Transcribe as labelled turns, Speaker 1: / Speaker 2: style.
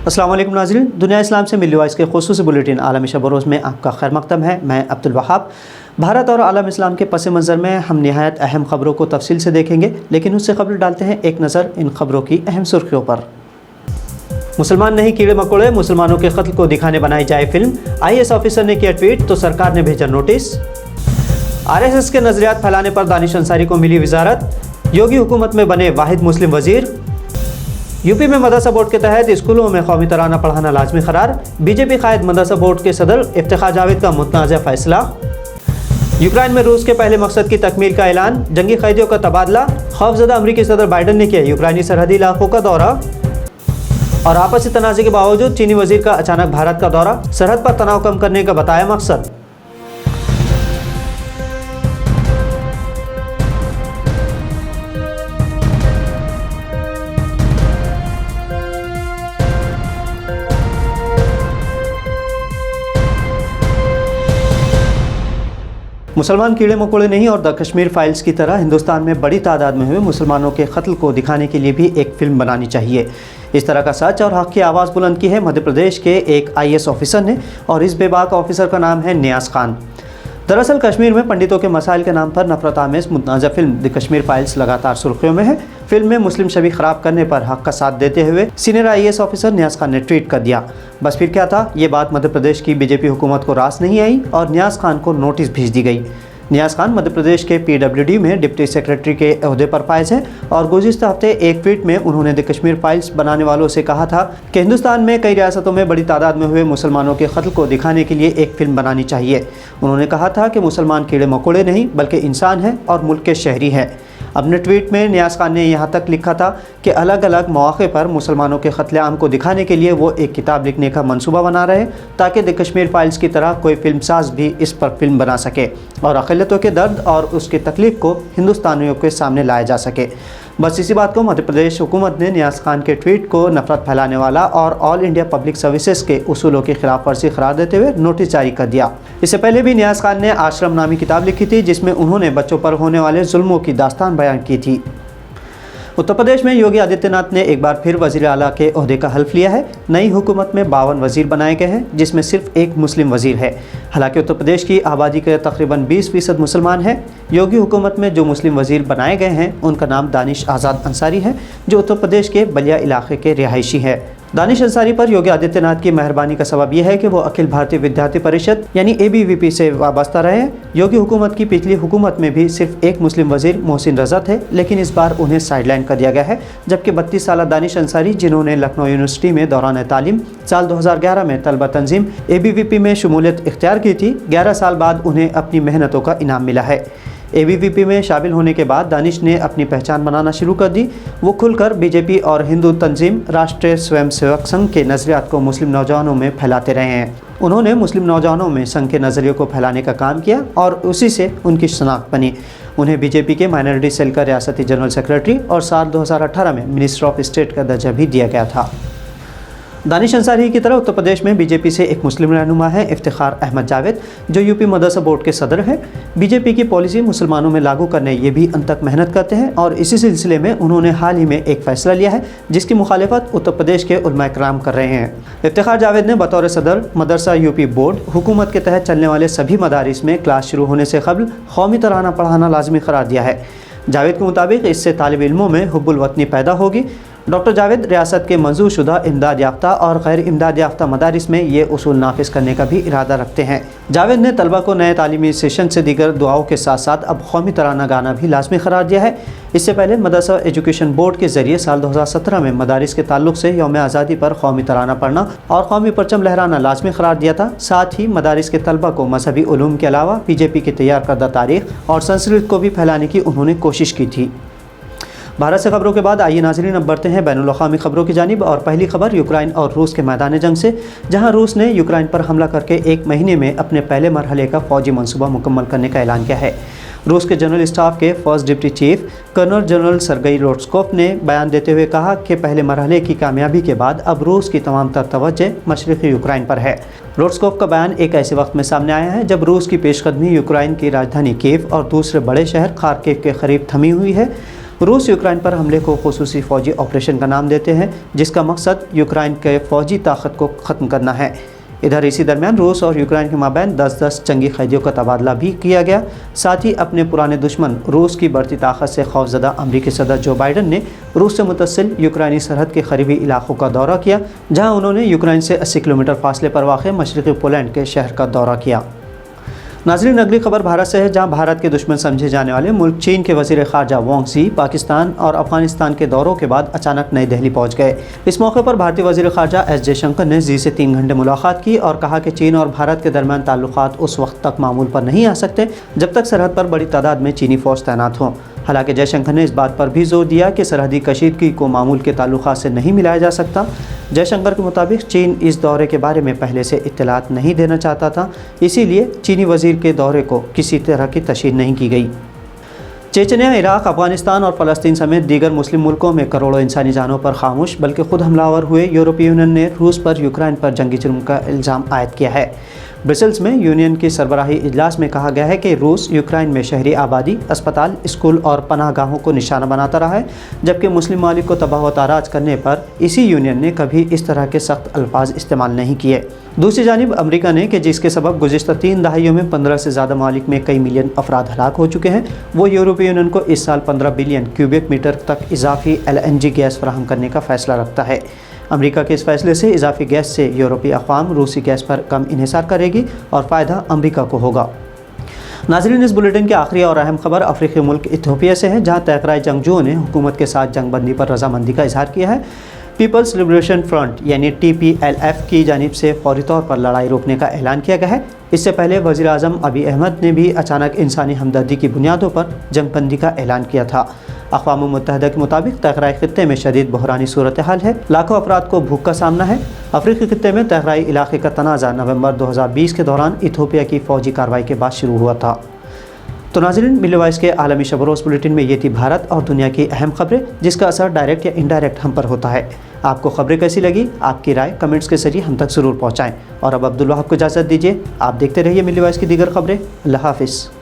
Speaker 1: अस्सलाम वालेकुम नाज़रीन, दुनिया इस्लाम से मिली वॉइस के खुसूसी बुलेटिन आलमी शब रोज़ में आपका खैर मकदम है। मैं अब्दुल वहाब। भारत और आलम इस्लाम के पस मंज़र में हम निहायत अहम ख़बरों को तफसील से देखेंगे, लेकिन उससे खबर डालते हैं एक नज़र इन खबरों की अहम सुर्खियों पर। मुसलमान नहीं कीड़े मकोड़े, मुसलमानों के कत्ल को दिखाने बनाई जाए फिल्म। IAS ऑफिसर ने किया ट्वीट तो सरकार ने भेजा नोटिस। RSS के नज़रियात फैलाने पर दानिश अंसारी को मिली वजारत। योगी हुकूमत में बने वाहिद मुस्लिम वज़ीर। यूपी में मदरसा बोर्ड के तहत स्कूलों में कौमी तराना पढ़ाना लाजमी करार। बीजेपी कायद मदरसा बोर्ड के सदर इफ्तिखार जावेद का मुतनाज़ फैसला। यूक्रेन में रूस के पहले मकसद की तकमील का ऐलान। जंगी कैदियों का तबादला। खौफजदा अमरीकी सदर बाइडन ने किया यूक्रेनी सरहदी इलाकों का दौरा। और आपसी तनाज़े के बावजूद चीनी वजीर का अचानक भारत का दौरा। सरहद पर तनाव कम करने का बताया मकसद। मुसलमान कीड़े मकोड़े नहीं और द कश्मीर फाइल्स की तरह हिंदुस्तान में बड़ी तादाद में हुए मुसलमानों के कत्ल को दिखाने के लिए भी एक फिल्म बनानी चाहिए। इस तरह का सच और हक़ की आवाज़ बुलंद की है मध्य प्रदेश के एक IAS ऑफिसर ने, और इस बेबाक ऑफिसर का नाम है नियाज खान। दरअसल कश्मीर में पंडितों के मसाइल के नाम पर नफरत आमेज मुतनाज़ा फिल्म द कश्मीर फाइल्स लगातार सुर्खियों में है। फिल्म में मुस्लिम छवि खराब करने पर हक़ का साथ देते हुए सीनियर IAS ऑफिसर नियाज खान ने ट्वीट कर दिया। बस फिर क्या था, ये बात मध्य प्रदेश की बीजेपी हुकूमत को रास नहीं आई और नियाज खान को नोटिस भेज दी गई। नियाज खान मध्य प्रदेश के PWD में डिप्टी सेक्रेटरी के ओहदे पर फायज हैं और गुज़िश्ता हफ्ते एक ट्वीट में उन्होंने द कश्मीर फाइल्स बनाने वालों से कहा था कि हिंदुस्तान में कई रियासतों में बड़ी तादाद में हुए मुसलमानों के कत्ल को दिखाने के लिए एक फिल्म बनानी चाहिए। उन्होंने कहा था कि मुसलमान कीड़े मकोड़े नहीं बल्कि इंसान हैं और मुल्क के शहरी हैं। अपने ट्वीट में नियाज खान ने यहाँ तक लिखा था कि अलग अलग मौक़े पर मुसलमानों के कत्लेआम को दिखाने के लिए वो एक किताब लिखने का मंसूबा बना रहे ताकि द कश्मीर फाइल्स की तरह कोई फिल्म साज भी इस पर फिल्म बना सके और अक़लियतों के दर्द और उसकी तकलीफ़ को हिंदुस्तानियों के सामने लाया जा सके। बस इसी बात को मध्य प्रदेश हुकूमत ने नियाज खान के ट्वीट को नफरत फैलाने वाला और ऑल इंडिया पब्लिक सर्विसेज के उसूलों की खिलाफ वर्जी करार देते हुए नोटिस जारी कर दिया। इससे पहले भी नियाज खान ने आश्रम नामी किताब लिखी थी जिसमें उन्होंने बच्चों पर होने वाले जुल्मों की दास्तान बयान की थी। उत्तर प्रदेश में योगी आदित्यनाथ ने एक बार फिर वज़ीर आला के ओहदे का हल्फ लिया है। नई हुकूमत में 52 वज़ीर बनाए गए हैं जिसमें सिर्फ एक मुस्लिम वज़ीर है। हालांकि उत्तर प्रदेश की आबादी के तकरीबन 20% मुसलमान हैं। योगी हुकूमत में जो मुस्लिम वज़ीर बनाए गए हैं उनका नाम दानिश आज़ाद अंसारी है जो उत्तर प्रदेश के बलिया इलाके के रिहायशी है। दानिश अंसारी पर योगी आदित्यनाथ की मेहरबानी का सबब यह है कि वो अखिल भारतीय विद्यार्थी परिषद यानी ABVP से वाबस्ता रहे हैं। योगी हुकूमत की पिछली हुकूमत में भी सिर्फ एक मुस्लिम वज़ीर मोहसिन रज़ा थे, लेकिन इस बार उन्हें साइडलाइन कर दिया गया है। जबकि 32 साल दानिश अंसारी जिन्होंने लखनऊ यूनिवर्सिटी में दौरान तालीम साल 2011 में तलबा तंजीम ABVP में शमूलियत इख्तियार की थी, 11 साल बाद उन्हें अपनी मेहनतों का इनाम मिला है। ABVP में शामिल होने के बाद दानिश ने अपनी पहचान बनाना शुरू कर दी। वो खुलकर BJP और हिंदू तंजीम राष्ट्रीय स्वयंसेवक संघ के नज़रियात को मुस्लिम नौजवानों में फैलाते रहे हैं। उन्होंने मुस्लिम नौजवानों में संघ के नज़रिए को फैलाने का काम किया और उसी से उनकी शनाख्त बनी। उन्हें BJP के माइनॉरिटी सेल का रियासती जनरल सेक्रेटरी और साल 2018 में मिनिस्टर ऑफ स्टेट का दर्जा भी दिया गया था। दानिश अंसारी की तरह उत्तर प्रदेश में BJP से एक मुस्लिम रहनुमा है इफ्तिखार अहमद जावेद जो UP मदरसा बोर्ड के सदर हैं। BJP की पॉलिसी मुसलमानों में लागू करने ये भी अंतक मेहनत करते हैं और इसी सिलसिले में उन्होंने हाल ही में एक फ़ैसला लिया है जिसकी मुखालिफत उत्तर प्रदेश के उलमा इकराम कर रहे हैं। इफ्तिखार जावेद ने बतौर सदर मदरसा UP बोर्ड हुकूमत के तहत चलने वाले सभी मदारिस में क्लास शुरू होने से कबल कौमी तराना पढ़ाना लाजमी करार दिया है। जावेद के मुताबिक इससे तालिब इल्मों में हुब्बुल वतनी पैदा होगी। डॉक्टर जावेद रियासत के मंजूर शुदा इमदाद याफ्ता और गैर इमदाद याफ्ता मदारिस में ये उसूल नाफिज करने का भी इरादा रखते हैं। जावेद ने तलबा को नए तालीमी सेशन से दीगर दुआओं के साथ साथ अब कौमी तराना गाना भी लाजमी करार दिया है। इससे पहले मदरसा एजुकेशन बोर्ड के ज़रिए साल 2017 में मदारिस के ताल्लुक से यौम आज़ादी पर कौमी तराना पढ़ना और कौमी परचम लहराना लाजमी करार दिया था। साथ ही मदारिस के तलबा को मजहबी उलूम के अलावा BJP की तैयार करदा तारीख़ और संस्कृत को भी फैलाने की उन्होंने कोशिश की थी। भारत से खबरों के बाद आइए नाज़रीन अब बढ़ते हैं बैनुल अक़वामी खबरों की जानिब। और पहली खबर यूक्रेन और रूस के मैदान जंग से, जहां रूस ने यूक्रेन पर हमला करके एक महीने में अपने पहले मरहले का फ़ौजी मंसूबा मुकम्मल करने का ऐलान किया है। रूस के जनरल स्टाफ के first deputy chief colonel general Sergei Rudskoy ने बयान देते हुए कहा कि पहले मरहले की कामयाबी के बाद अब रूस की तमाम तर तवज्जो मशरक़ी यूक्रेन पर है। रोड्स्कोफ का बयान एक ऐसे वक्त में सामने आया है जब रूस की पेशकदमी यूक्रेन की राजधानी कीव और दूसरे बड़े शहर खार्किव के करीब थमी हुई है। रूस यूक्रेन पर हमले को खुसूसी फ़ौजी ऑपरेशन का नाम देते हैं, जिसका मकसद यूक्रेन के फ़ौजी ताकत को ख़त्म करना है। इधर इसी दरमियान रूस और यूक्रेन के माबैन 10-10 जंगी कैदियों का तबादला भी किया गया। साथ ही अपने पुराने दुश्मन रूस की बढ़ती ताकत से खौफजदा अमरीकी सदर जो बाइडन ने रूस से मुतसिल यूक्रेनी सरहद के करीबी इलाकों का दौरा किया, जहां उन्होंने यूक्रेन से 80 किलोमीटर फासले पर वाक़ मशरक़ी पोलैंड के शहर का दौरा किया। नाज़रीन, अगली खबर भारत से है, जहां भारत के दुश्मन समझे जाने वाले मुल्क चीन के वज़ीर ख़ारजा वांग ज़ी पाकिस्तान और अफगानिस्तान के दौरों के बाद अचानक नई दिल्ली पहुंच गए। इस मौके पर भारतीय वज़ीर ख़ारजा एस जयशंकर ने ज़ी से 3 घंटे मुलाकात की और कहा कि चीन और भारत के दरमियान ताल्लुकात उस वक्त तक मामूल पर नहीं आ सकते जब तक सरहद पर बड़ी तादाद में चीनी फ़ौज तैनात हों। हालांकि जयशंकर ने इस बात पर भी जोर दिया कि सरहदी कशीदगी को मामूल के ताल्लुकात से नहीं मिलाया जा सकता। जयशंकर के मुताबिक चीन इस दौरे के बारे में पहले से इत्तलात नहीं देना चाहता था, इसीलिए चीनी वज़ीर के दौरे को किसी तरह की तशहीर नहीं की गई। चेचन्या, इराक, अफगानिस्तान और फ़लस्तीन समेत दीगर मुस्लिम मुल्कों में करोड़ों इंसानी जानों पर खामोश बल्कि खुद हमलावर हुए यूरोपीय यूनियन ने रूस पर यूक्रेन पर जंगी जुर्म का इल्ज़ाम आयद किया है। ब्रसेल्स में यूनियन की सरबराही इजलास में कहा गया है कि रूस यूक्रेन में शहरी आबादी, अस्पताल, स्कूल और पनाहगाहों को निशाना बनाता रहा है, जबकि मुस्लिम मालिक को तबाह व ताराज करने पर इसी यूनियन ने कभी इस तरह के सख्त अल्फाज इस्तेमाल नहीं किए। दूसरी जानिब अमेरिका ने कि जिसके सबब गुज़िश्ता 3 दहाइयों में 15 से ज़्यादा मालिक में कई मिलियन अफराद हलाक हो चुके हैं, वो यूरोपीय यूनियन को इस साल 15 बिलियन क्यूबिक मीटर तक इजाफी LNG गैस फराहम करने का फ़ैसला रखता है। अमेरिका के इस फैसले से इजाफी गैस से यूरोपीय अक़वाम रूसी गैस पर कम इन्हिसार करेगी और फ़ायदा अमेरिका को होगा। नाज़रीन, इस बुलेटिन की आखिरी और अहम खबर अफ्रीकी मुल्क इथियोपिया से है, जहाँ तहक़राई जंगजुओं ने हुकूमत के साथ जंगबंदी पर रजामंदी का इजहार किया है। पीपल्स लिबरेशन फ्रंट यानी TPLF की जानिब से फौरी तौर पर लड़ाई रोकने का ऐलान किया गया है। इससे पहले वज़ीर आज़म अबी अहमद ने भी अचानक इंसानी हमदर्दी की बुनियादों पर जंगबंदी का ऐलान किया था। अक़वाम मुत्तहिदा के मुताबिक तहक़राई ख़ित्ते में शदीद बहरानी सूरत हाल है, लाखों अफराद को भूख का सामना है। अफ्रीकी ख़ित्ते में तहक़राई इलाक़े का तनाज़ा नवंबर 2020 के दौरान इथियोपिया की फ़ौजी कार्रवाई के बाद शुरू हुआ था। तो नाज़रीन, मिल्ली वॉइस के आलमी शब रोज़ बुलेटिन में ये थी भारत और दुनिया की अहम खबरें, जिसका असर डायरेक्ट या इनडायरेक्ट हम पर होता है। आपको खबरें कैसी लगी, आपकी राय कमेंट्स के ज़रिए हम तक ज़रूर पहुँचाएँ। और अब अब्दुल वहाब को इजाज़त दीजिए। आप देखते रहिए मिल्ली वॉइस की दीगर खबरें। अल्लाह हाफ़िज़।